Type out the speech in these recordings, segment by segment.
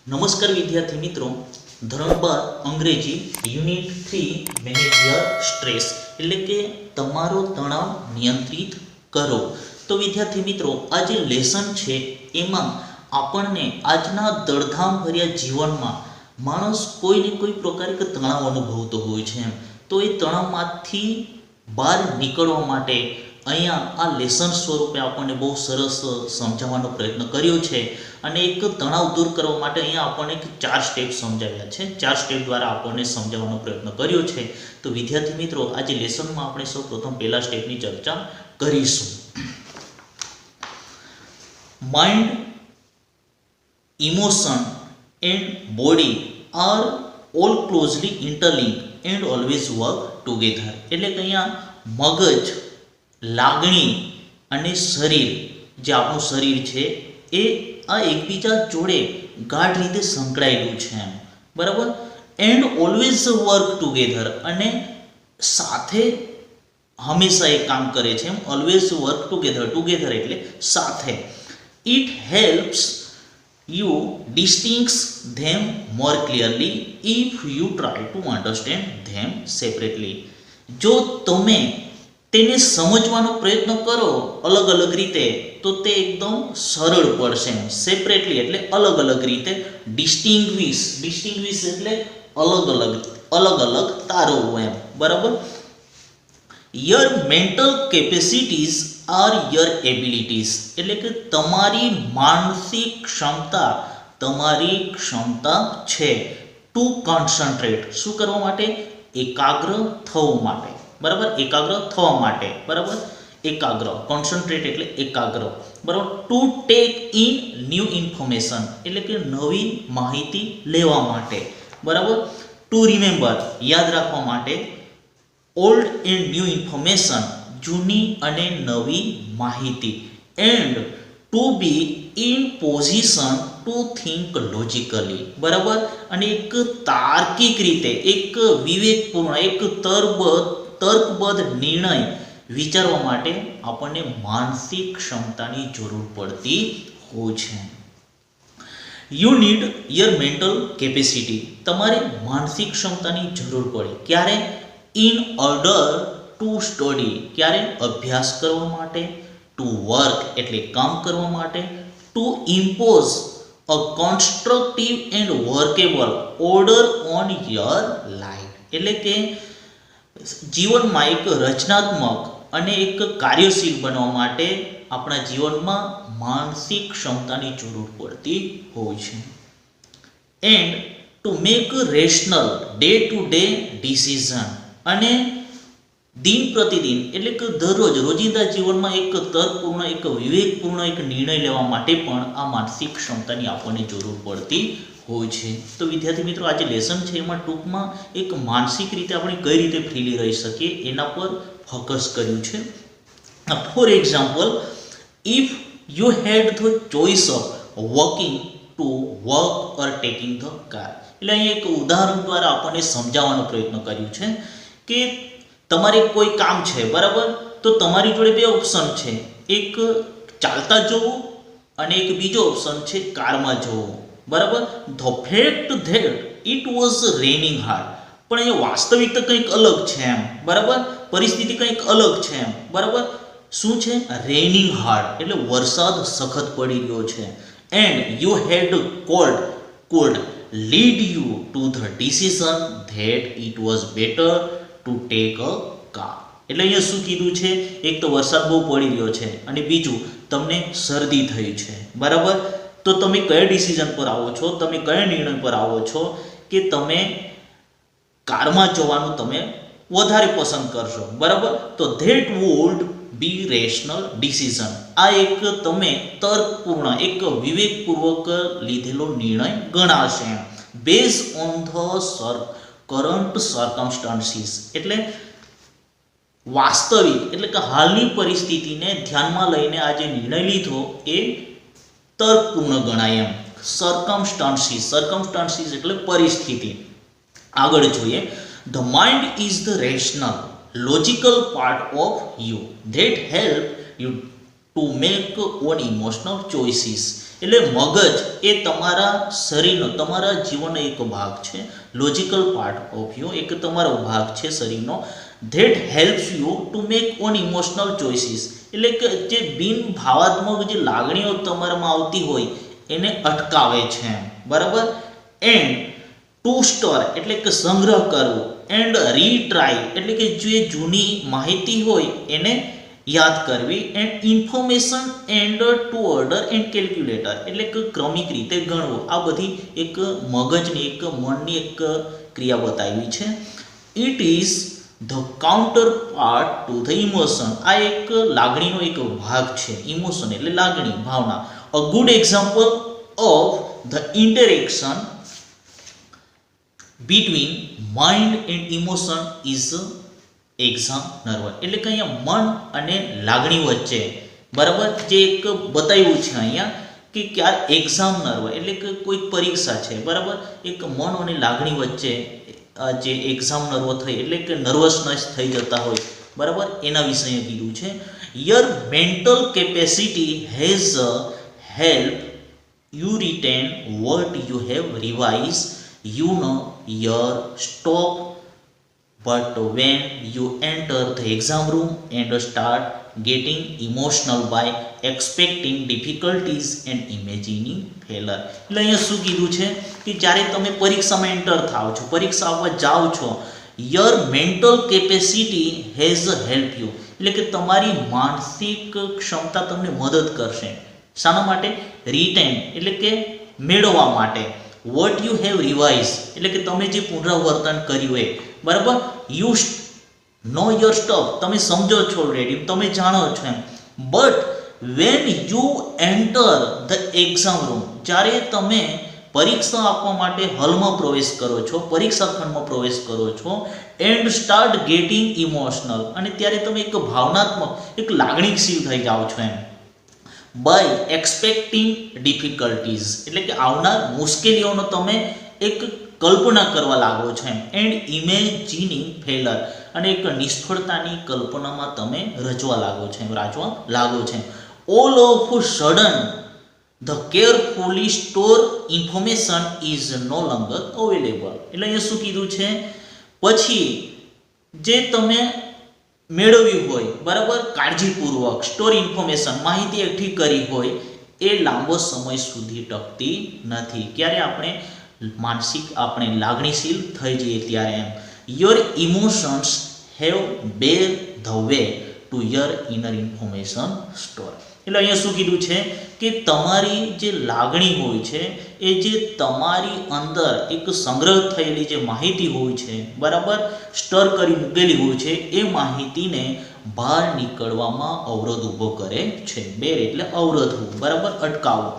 નમસ્કાર વિદ્યાર્થી મિત્રો, ધોરણ 12 અંગ્રેજી યુનિટ 3 મેનેજ યોર સ્ટ્રેસ એટલે કે તમારો તણાવ નિયંત્રિત કરો. તો વિદ્યાર્થી મિત્રો, આ જે લેસન છે એમાં આપણને આજના દળધામભર્યા જીવનમાં માણસ કોઈ ને કોઈ પ્રકારે તણાવ અનુભવતો હોય છે. તો એ તણાવમાંથી બહાર નીકળવા માટે અહીંયા આ લેસન સ્વરૂપે આપણને બહુ સરસ સમજાવવાનો પ્રયત્ન કર્યો છે. અને એક તણાવ દૂર કરવા માટે અહીંયા આપણને 4 સ્ટેપ સમજાવ્યા છે. 4 સ્ટેપ દ્વારા આપણને સમજાવવાનો પ્રયત્ન કર્યો છે. તો વિદ્યાર્થી મિત્રો, આજે લેસનમાં આપણે સૌપ્રથમ પહેલા સ્ટેપની ચર્ચા કરીશું. Mind, emotion and body are all closely interlink and always work together. એટલે કે અહીંયા મગજ, લાગણી અને શરીર, જે આપણું શરીર છે એ આ એકબીજા જોડે ગાઢ રીતે સંકળાયેલું છે, બરાબર. એન્ડ ઓલવેઝ વર્ક ટુગેધર, અને સાથે હંમેશા એ કામ કરે છે. ઓલવેઝ વર્ક ટુગેધર, ટુગેધર એટલે સાથે. It helps you distinguish them more clearly if you try to understand them separately. જો તમે તેને સમજવાનો પ્રયત્ન કરો અલગ અલગ રીતે તો તે એકદમ સરળ પડશે. સેપરેટલી એટલે અલગ અલગ રીતે. ડિસ્ટિંગ્વિશ એટલે અલગ અલગ તારવવું એમ, બરાબર. Your mental capacities are your abilities, એટલે કે તમારી માનસિક ક્ષમતા તમારી ક્ષમતા છે. ટુ કોન્સન્ટ્રેટ, શું કરવા માટે? એકાગ્ર થવા માટે, બરાબર. એકાગ્ર થવા માટે, બરાબર. એકાગ્ર, કોન્સન્ટ્રેટ એટલે એકાગ્ર, બરાબર. To take in new information, એટલે કે નવી માહિતી લેવા માટે, બરાબર. ટુ રિમેમ્બર, યાદ રાખવા માટે. ઓલ્ડ એન્ડ ન્યૂ ઇન્ફોર્મેશન, જૂની અને નવી માહિતી. And to be in position to think logically, બરાબર. અને એક તાર્કિક રીતે, એક વિવેકપૂર્ણ, એક તર્કબદ્ધ નિર્ણય વિચારવા માટે આપણને માનસિક ક્ષમતાની જરૂર પડતી હોય છે. You need year mental capacity, તમારે માનસિક ક્ષમતાની જરૂર પડે. ક્યારે? ઇન ઓર્ડર ટુ સ્ટડી, ક્યારે? અભ્યાસ કરવા માટે. ટુ વર્ક એટલે કામ કરવા માટે. To impose a constructive and workable order on your life, એટલે કે જીવનમાં એક રચનાત્મક અને એક કાર્યશીલ બનવા માટે આપણા જીવનમાં માનસિક ક્ષમતાની જરૂર પડતી હોય છે. And to make rational day to day decision, અને દિન પ્રતિદિન એટલે કે દરરોજ રોજિંદા જીવનમાં એક તર્કપૂર્ણ, એક વિવેકપૂર્ણ એક નિર્ણય લેવા માટે પણ આ માનસિક ક્ષમતાની આપણને જરૂર પડતી હોય છે. તો વિદ્યાર્થી મિત્રો, આ જે લેસન છે એમાં ટૂંકમાં એક માનસિક રીતે આપણે કઈ રીતે ફ્રીલી રહી શકીએ એના પર ફોકસ કર્યું છે. For example, if you had the choice of walking to work or taking the car, એટલે અહીંયા એક ઉદાહરણ દ્વારા આપણને સમજાવવાનો પ્રયત્ન કર્યું છે કે તમારે કોઈ કામ છે, બરાબર. તો તમારી જોડે બે ઓપ્શન છે, એક ચાલતા જવું અને એક બીજો ઓપ્શન છે કારમાં જવું, બરાબર. The fact that it was raining hard, પણ અહીંયા વાસ્તવિકતા કંઈક અલગ છે એમ, બરાબર. પરિસ્થિતિ કંઈક અલગ છે એમ, બરાબર. શું છે? રેનિંગ હાર્ડ એટલે વરસાદ સખત પડી રહ્યો છે. And you had could lead you to the decision that it was better to take a car. એટલે અહીંયા શું કીધું છે? એક તો વરસાદ બહુ પડી રહ્યો છે અને બીજું તમને શરદી થઈ છે, બરાબર. તો તમે કયા ડિસિઝન પર આવો છો? તમે કયા નિર્ણય પર આવો છો કે તમે કારમાં જવાનું તમે વધારે પસંદ કરશો, બરાબર. તો that would be rational decision, આ એક તમે તર્કપૂર્ણ, એક વિવેકપૂર્વક લીધેલો નિર્ણય ગણાશે. Base on the current circumstances, એટલે વાસ્તવિક એટલે કે હાલની પરિસ્થિતિને ધ્યાનમાં લઈને આ જે નિર્ણય લીધો એ તર્કપૂર્ણ ગણાય એમ. સર્કમસ્ટાન્સીસ એટલે પરિસ્થિતિ. આગળ જોઈએ. The mind is the rational logical part of you that help you to make own emotional choices, એટલે મગજ એ તમારા શરીરનો, તમારા જીવનનો એક ભાગ છે, લોજિકલ પાર્ટ ઓફ યુ, એક તમારો ભાગ છે શરીરનો. That helps you to make on emotional choices, એટલે કે જે બિન ભાવાત્મક જે લાગણીઓ તમારામાં આવતી હોય એને અટકાવે છે, બરાબર. એન્ડ ટુ સ્ટોર એટલે કે સંગ્રહ કરવો, એન્ડ રીટ્રાય એટલે કે જે જૂની માહિતી હોય એને યાદ કરવી, and information and two order and calculator એટલે કે ક્રમિક રીતે ગણવું. આ બધી એક મગજની, એક મનની એક ક્રિયા બતાવી છે. It is the counterpart to the emotion, આ એક લાગણીનો એક ભાગ છે. ઇમોશન એટલે લાગણી, ભાવના. A good example of the interaction between mind and emotion is exam nerve, એટલે કે અહીંયા મન અને લાગણી વચ્ચે, બરાબર, જે એક બતાવ્યું છે અહીંયા કે ક્યારે એક્ઝામ નર્વ એટલે કે કોઈ પરીક્ષા છે, બરાબર, એક મન અને લાગણી વચ્ચે જે એક્ઝામ નર્વ થઈ એટલે કે નર્વસનેસ થઈ જતા હોય, બરાબર, એના વિશે કીધું છે. Year mental capacity has help you written what you have revise, you know year stop. But when you enter the exam room and start getting emotional by expecting difficulties and imagining failure, એટલે અહીંયા શું કીધું છે કે જ્યારે તમે પરીક્ષામાં enter થાવ છો, પરીક્ષા આપવા જાઓ છો, year mental capacity has help you એટલે કે તમારી માનસિક ક્ષમતા તમને મદદ કરશે. શાના માટે? રિટેન એટલે કે મેળવવા માટે. વોટ યુ હેવ રિવાઇઝ એટલે કે તમે જે પુનરાવર્તન કર્યું એ, બરાબર. યુ નો યોર સ્ટફ તમે સમજો છો ઓલરેડી, તમે જાણો છો એમ. But when you enter the exam room, જ્યારે તમે પરીક્ષા આપવા માટે હોલમાં પ્રવેશ કરો છો, પરીક્ષા ખંડમાં પ્રવેશ કરો છો, એન્ડ સ્ટાર્ટ ગેટિંગ ઇમોશનલ અને ત્યારે તમે એક ભાવનાત્મક, એક લાગણીશીલ થઈ જાઓ છો એમ. બાય એક્સપેક્ટિંગ ડિફિકલ્ટીઝ એટલે કે આવનાર મુશ્કેલીઓનો તમે એક કલ્પના કરવા લાગો છો એમ. એન્ડ ઇમેજિનિંગ ફેલર અને એક નિષ્ફળતાની કલ્પનામાં તમે રચવા લાગો છો, રાજવા લાગો છો. All of sudden the carefully store information is no longer available, એટલે અહીંયા શું કીધું છે, પછી જે તમે મેળવ્યું હોય, બરાબર, કાળજીપૂર્વક સ્ટોર ઇન્ફોર્મેશન માહિતી એકઠી કરી હોય એ લાંબો સમય સુધી ટકતી નથી. ક્યારે આપણે માનસિક, આપણે લાગણીશીલ થઈ જઈએ ત્યારે એમ. Your emotions have bar the way to your inner information store, એટલે અહીંયા શું કીધું છે કે તમારી જે લાગણી હોય છે એ જે તમારી અંદર એક સંગ્રહ થયેલી જે માહિતી હોય છે, બરાબર, સ્ટર કરી મૂકેલી હોય છે, એ માહિતીને બહાર નીકળવામાં અવરોધ ઊભો કરે છે. બેર એટલે અવરોધવું, બરાબર, અટકાવવું.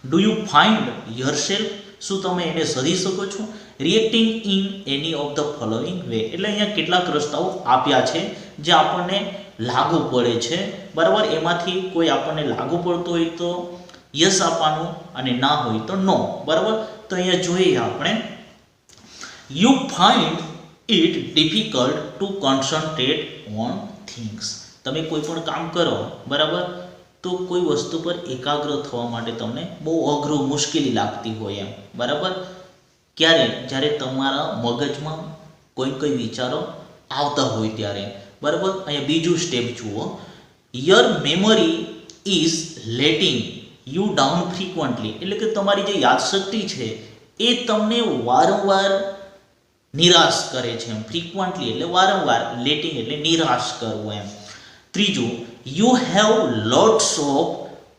ડુ યુ ફાઇન્ડ યોરસેલ્ફ શું તમે એને શોધી શકો છો? Reacting in any of the following way, એટલે અહીંયા કેટલાક રસ્તાઓ આપ્યા છે જે આપણને લાગુ પડે છે, બરાબર. એમાંથી કોઈ આપણને લાગુ પડતો હોય તો યસ આપવાનું અને ના હોય તો નો, બરાબર. તો અહીંયા જોઈએ આપણે. You find it difficult to concentrate on things, તમે કોઈ પણ કામ કરો, બરાબર, તો કોઈ વસ્તુ પર એકાગ્ર થવા માટે તમને બહુ અઘરું, મુશ્કેલી લાગતી હોય એમ, બરાબર. ક્યારે? જ્યારે તમારા મગજમાં કોઈ વિચારો આવતા હોય ત્યારે, બરાબર. અહીંયા બીજું સ્ટેપ જુઓ. Year memory is letting you down frequently, એટલે કે તમારી જે યાદશક્તિ છે એ તમને વારંવાર નિરાશ કરે છે એમ. ફ્રીક્વન્ટલી એટલે વારંવાર, લેટિંગ એટલે નિરાશ કરવું એમ. ત્રીજું, you have lots of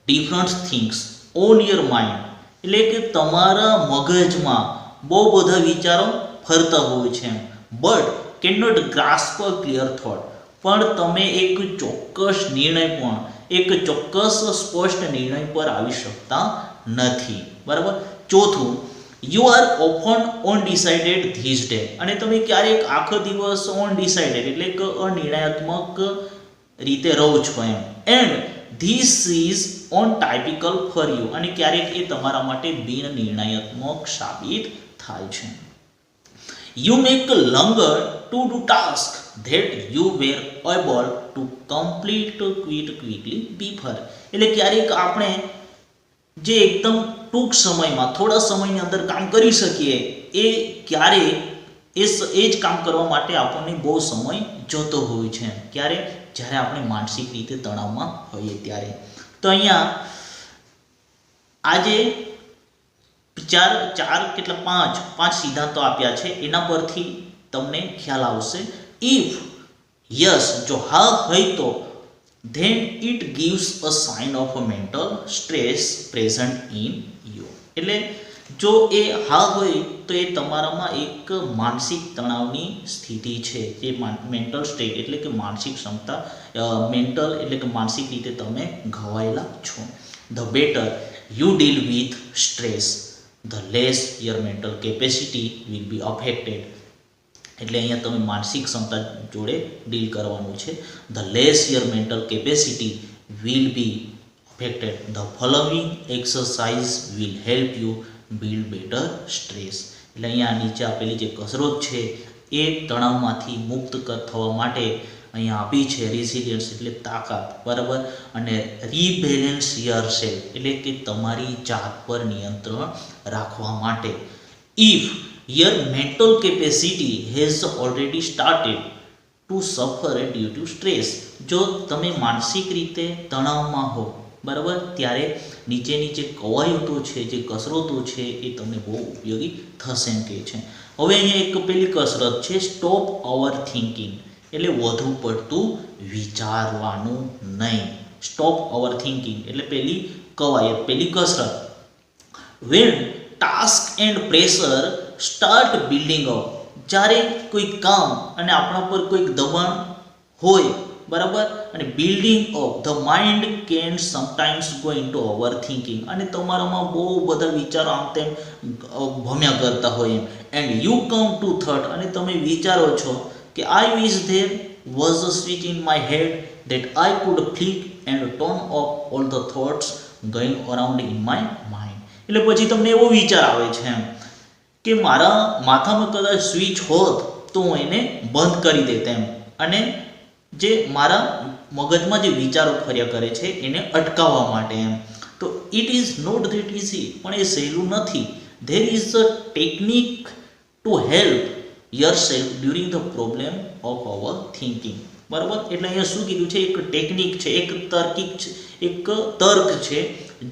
different things on your mind, એટલે કે તમારા મગજમાં બહુ બધા વિચારો ફરતા હોય છે એમ. But can not grasp a clear thought, પણ તમે એક ચોક્કસ નિર્ણય પણ, એક ચોક્કસ સ્પષ્ટ નિર્ણય પર આવી શકતા નથી, બરાબર. ચોથું, you are often undecided this day, અને તમે ક્યારેક આખો દિવસ અનડિસાઇડેડ એટલે કે અનિર્ણયાત્મક રીતે રહો છો એમ. And this is on typical for you, અને ક્યારેક એ તમારા માટે બિન નિર્ણયાત્મક સાબિત થાય છે. You make longer to do task that you were able to complete quite quickly before, એટલે ક્યારેક આપણે જે એકદમ ટૂંક સમયમાં થોડા સમયની અંદર કામ કરી શકીએ એ ક્યારે એ જ કામ કરવા માટે આપણને બહુ સમય જોતો હોય છે. ક્યારે? જ્યારે આપણે માનસિક રીતે તણાવમાં હોઈએ ત્યારે. તો અહીંયા આજે પાંચ સિદ્ધાંતો આપ્યા છે. એના પરથી તમને ખ્યાલ આવશે. ઇફ યસ, જો હા હોય તો then it gives a sign of a mental stress present in you. એટલે જો એ હા હોય તો એ તમારામાં એક માનસિક તણાવની સ્થિતિ છે. જે મેન્ટલ સ્ટેટ એટલે કે માનસિક ક્ષમતા, મેન્ટલ એટલે કે માનસિક રીતે તમે ઘવાયેલા છો. The better you deal with stress, the less your mental capacity will be affected. એટલે અહીંયા તમે માનસિક ક્ષમતા જોડે ડીલ કરવાનું છે. The less your mental capacity will be affected. The following exercise will help you build better stress. એટલે અહીંયા નીચે આપેલી જે કસરત છે એ તણાવમાંથી મુક્ત થવા માટે અહીંયા આપી છે. રેઝિલિયન્સ એટલે તાકાત, બરાબર, અને રીબેલેન્સ યોરસેલ્ફ એટલે કે તમારી જાત પર નિયંત્રણ રાખવા માટે. If your mental capacity has already started to suffer due to stress, જો તમે માનસિક રીતે તણાવમાં હો, બરાબર, ત્યારે નીચેની જે કવાયતો છે, જે કસરતો છે એ તમને બહુ ઉપયોગી થશે એમ કહે છે. હવે અહીંયા એક પેલી કસરત છે સ્ટોપ ઓવર થિંકિંગ, એટલે વધુ પડતું વિચારવાનું નહીં. સ્ટોપ ઓવર થિંકિંગ એટલે પેલી કવાયત, પેલી કસરત. When task and pressure start building up, જ્યારે કોઈ કામ અને આપણા પર કોઈક દબાણ હોય, બરાબર, અને building up, the mind can sometimes go into over thinking, અને તમારામાં બહુ બધા વિચારો આમ તેમ ભમ્યા કરતા હોય એમ. And you come to thought, અને તમે વિચારો છો કે I wish there was a switch in my head that I could flick and turn off all the thoughts going around in my mind. એટલે પછી તમને એવો વિચાર આવે છે એમ કે મારા માથામાં કદાચ સ્વિચ હોત તો હું એને બંધ કરી દેત એમ, અને જે મારા મગજમાં જે વિચારો ફર્યા કરે છે એને અટકાવવા માટે એમ. તો it is not that easy, પણ એ સહેલું નથી. There is a technique to help yourself during the problem of our thinking, બરાબર. એટલે અહીંયા શું કીધું છે? એક ટેકનિક છે, એક તર્કિક છે, એક તર્ક છે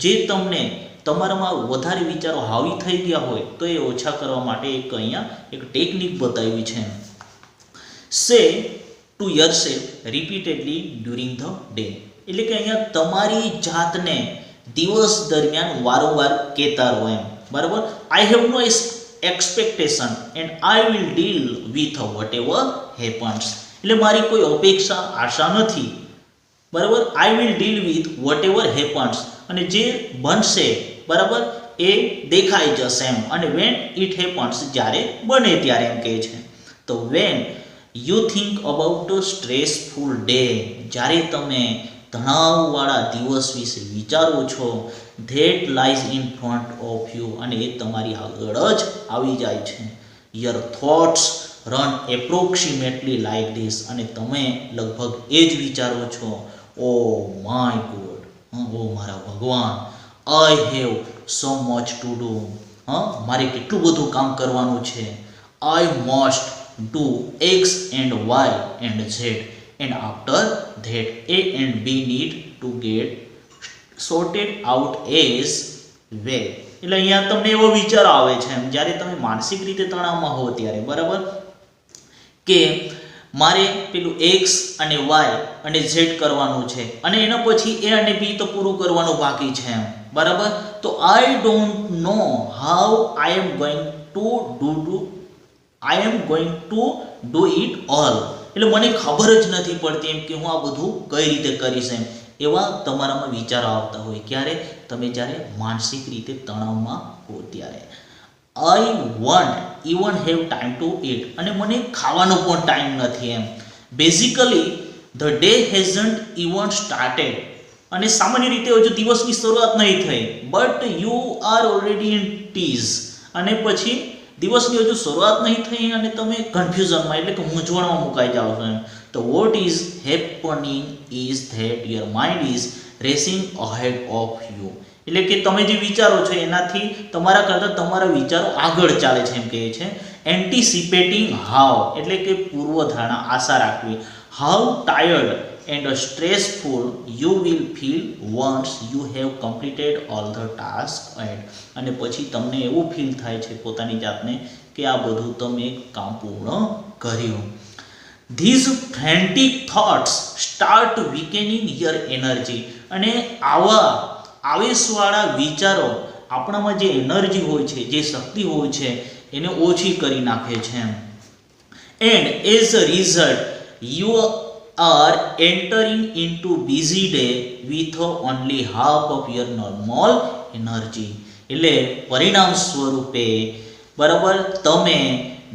જે તમને તમારામાં વધારે વિચારો હાવી થઈ ગયા હોય તો એ ઓછા કરવા માટે એક અહીંયા એક ટેકનિક બતાવી છે. Say to yourself repeatedly during the day, એટલે કે અહીંયા તમારી જાતને દિવસ દરમિયાન વારંવાર કહેતા રહો એમ, બરાબર. I have no expectation and I will deal with whatever happens, એટલે મારી કોઈ અપેક્ષા, આશા નથી, બરાબર. I will deal with whatever happens, અને જે બનશે, બરાબર, એ દેખાઈ જશે એમ. અને વેન ઇટ હેપન્સ, જ્યારે બને ત્યારે એમ કહે છે. તો when you think about a stressful day, જ્યારે તમે તણાવવાળા દિવસ વિશે વિચારો છો, that lies in front of you, અને એ તમારી આગળ જ આવી જાય છે. Your thoughts run approximately like this, અને તમે લગભગ એ જ વિચારો છો, ઓ માય ગોડ, ઓ મારા ભગવાન, I have so much to do, મારે કેટલું બધું કામ કરવાનું છે. I must do X and Y and Z, and after that A and B need to get sorted out as well. એટલે અહીંયા તમને એવો વિચાર આવે છે એમ જ્યારે તમે માનસિક રીતે તણાવમાં હો ત્યારે, બરાબર, કે મારે પેલું એક્સ અને વાય અને ઝેડ કરવાનું છે, અને એના પછી એ અને બી તો પૂરું કરવાનું બાકી છે એમ, બરાબર. તો I don't know how I am going to do it all, એટલે મને ખબર જ નથી પડતી એમ કે હું આ બધું કઈ રીતે કરીશ એમ. એવા તમારામાં વિચારો આવતા હોય ક્યારે? તમે જ્યારે માનસિક રીતે તણાવમાં હો ત્યારે. I won't even have time to eat, અને મને ખાવાનો પણ ટાઈમ નથી એમ. Basically the day hasn't even started, અને સામાન્ય રીતે હજુ દિવસની શરૂઆત નહીં થઈ, but you are already in tizz, અને પછી દિવસની હજુ શરૂઆત નહીં થઈ અને તમે કન્ફ્યુઝનમાં એટલે કે મૂંઝવણમાં મુકાઈ જાઓ છો એમ. તો what is happening is that your mind is racing ahead of you, એટલે કે તમે જે વિચારો છો એનાથી તમારા કરતાં તમારા વિચારો આગળ ચાલે છે એમ કહે છે. એન્ટિસિપેટિંગ હાઉ એટલે કે પૂર્વધારણા, આશા રાખવી. How tired and stressful you will feel once you have completed all the task and, અને પછી તમને એવું ફીલ થાય છે પોતાની જાતને કે આ બધું તમે કામ પૂર્ણ કર્યું. These frantic thoughts start weakening your energy, અને આવા આવેશવાળા વિચારો આપણામાં જે એનર્જી હોય છે, જે શક્તિ હોય છે એને ઓછી કરી નાખે છે. And as a result you are entering into busy day with only half of your normal energy. એટલે પરિણામ સ્વરૂપે બરાબર તમે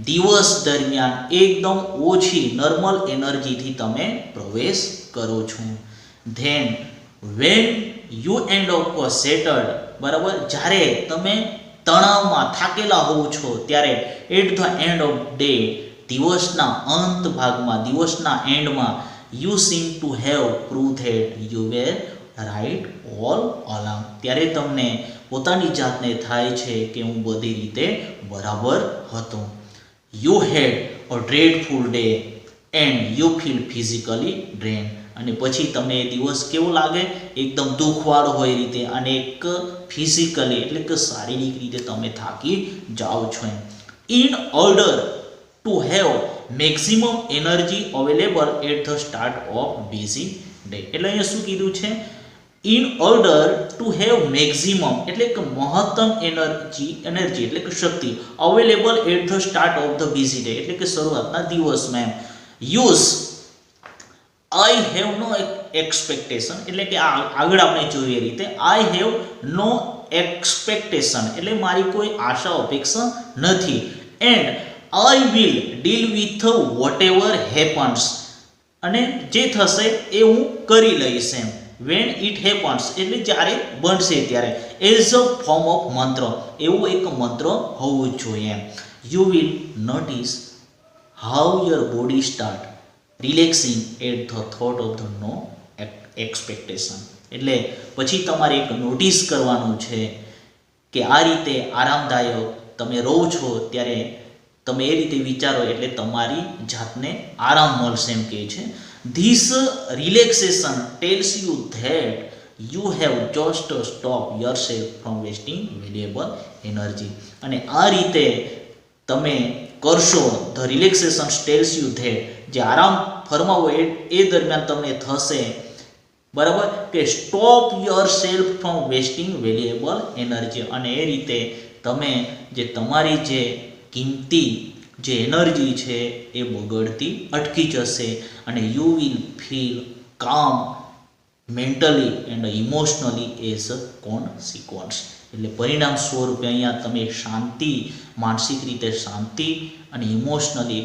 દિવસ દરમિયાન એકદમ ઓછી નોર્મલ એનર્જીથી તમે પ્રવેશ કરો છો. Then when you end of settled, બરાબર જ્યારે તમે તણાવમાં થાકેલા હોવ છો ત્યારે at the end of day, દિવસના અંત ભાગમાં, દિવસના એન્ડમાં, you seem to have prove that you were right all along, ત્યારે તમને પોતાની જાતને થાય છે કે હું બધી રીતે બરાબર હતો. You had a dreadful day and you feel physically drain, અને પછી તમને એ દિવસ કેવો લાગે, એકદમ દુઃખવાળો હોય રીતે, અને એક ફિઝિકલી એટલે કે શારીરિક રીતે તમે થાકી જાઓ છો. In order to have maximum energy available at the start of busy day, એટલે અહીંયા શું કીધું છે, in order to have maximum એટલે કે મહત્તમ એનર્જી એટલે કે શક્તિ available at the start of the busy day એટલે કે શરૂઆતના દિવસમાં. Use I have no expectation એટલે કે આગળ આપણે જોઈએ એ રીતે, આઈ હેવ નો એક્સપેક્ટેશન એટલે મારી કોઈ આશા અપેક્ષા નથી. And I will deal with whatever happens, અને જે થશે એ હું કરી લઈશ એમ. વેન ઇટ હેપન્સ એટલે જ્યારે બનશે ત્યારે. એઝ અ ફોર્મ ઓફ મંત્ર, એવું એક મંત્ર હોવું જોઈએ. You will notice how your body start relaxing at the thought of the no expectation, એટલે પછી તમારે એક નોટિસ કરવાનું છે કે આ રીતે આરામદાયક તમે રહો છો ત્યારે તમે એ રીતે વિચારો એટલે તમારી જાતને આરામ મળશે એમ કહે છે. This relaxation tells you that you have just stop your self from wasting valuable energy, અને આ રીતે તમે કરશો, the relaxation tells you that, જે આરામ ફરમાવો એ દરમિયાન તમને થશે બરાબર કે stop your self from wasting valuable energy, અને એ રીતે તમે જે તમારી જે કિંમતી જે એનર્જી છે એ બગડતી અટકી જશે, અને યુ વિલ ફીલ કામ mentally and emotionally as a consequence, એટલે પરિણામ સ્વરૂપે અહીંયા તમે શાંતિ, માનસિક રીતે શાંતિ, અને ઇમોશનલી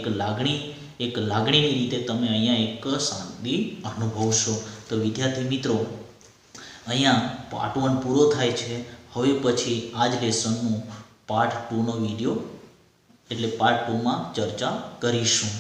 એક લાગણીની રીતે તમે અહીંયા એક શાંતિ અનુભવશો. તો વિદ્યાર્થી મિત્રો, અહીંયા પાર્ટ 1 પૂરો થાય છે. હવે પછી આ જ લેસનનું પાર્ટ 2નો વિડીયો એટલે પાર્ટ 2માં ચર્ચા કરીશું.